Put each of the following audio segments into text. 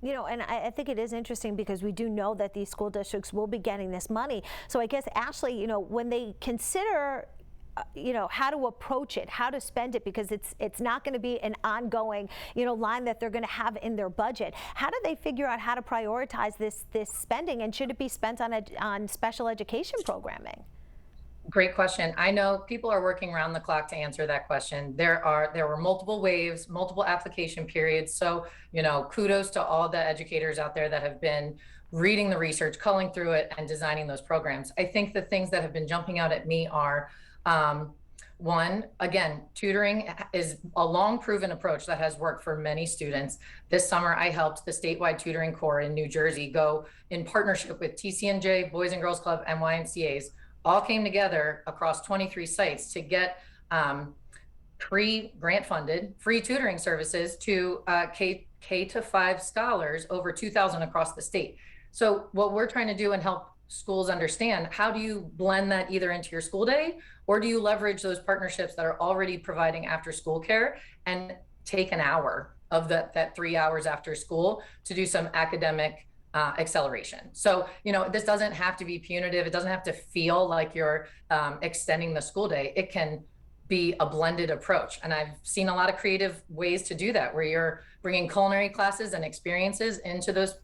And I think it is interesting because we do know that these school districts will be getting this money. So I guess, Ashley, when they consider how to approach it, how to spend it, because it's not going to be an ongoing, line that they're going to have in their budget. How do they figure out how to prioritize this spending, and should it be spent on special education programming? Great question. I know people are working around the clock to answer that question. There were multiple waves, multiple application periods. So, kudos to all the educators out there that have been reading the research, culling through it, and designing those programs. I think the things that have been jumping out at me are um, one, again, tutoring is a long proven approach that has worked for many students. This summer, I helped the statewide tutoring corps in New Jersey go in partnership with TCNJ, Boys and Girls Club, and YMCA's, all came together across 23 sites to get free grant funded free tutoring services to K to 5 scholars, over 2,000 across the state. So what we're trying to do and help schools understand, how do you blend that either into your school day, or do you leverage those partnerships that are already providing after school care and take an hour of that 3 hours after school to do some academic acceleration. So, this doesn't have to be punitive. It doesn't have to feel like you're extending the school day. It can be a blended approach. And I've seen a lot of creative ways to do that, where you're bringing culinary classes and experiences into those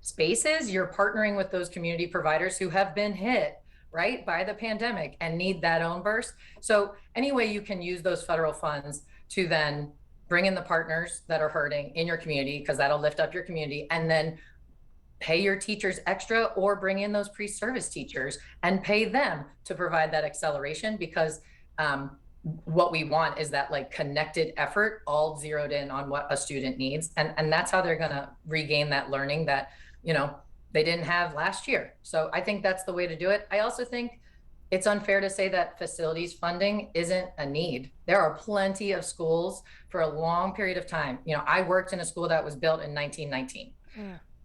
spaces. You're partnering with those community providers who have been hit right by the pandemic and need that own burst. So any way you can use those federal funds to then bring in the partners that are hurting in your community, because that'll lift up your community, and then pay your teachers extra, or bring in those pre-service teachers and pay them to provide that acceleration, because what we want is that like connected effort, all zeroed in on what a student needs, and that's how they're going to regain that learning that they didn't have last year. So I think that's the way to do it. I also think it's unfair to say that facilities funding isn't a need. There are plenty of schools for a long period of time. I worked in a school that was built in 1919.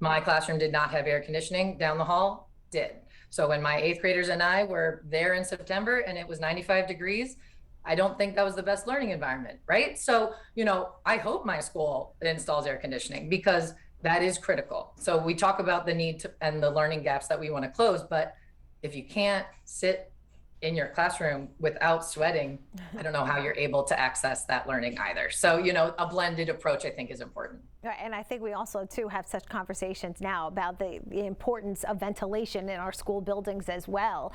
My classroom did not have air conditioning. Down the hall did. So when my 8th graders and I were there in September and it was 95 degrees, I don't think that was the best learning environment, right? So, I hope my school installs air conditioning, because that is critical. So we talk about the need to, and the learning gaps that we want to close, but if you can't sit in your classroom without sweating, I don't know how you're able to access that learning either. So, a blended approach I think is important. And I think we also too have such conversations now about the importance of ventilation in our school buildings as well.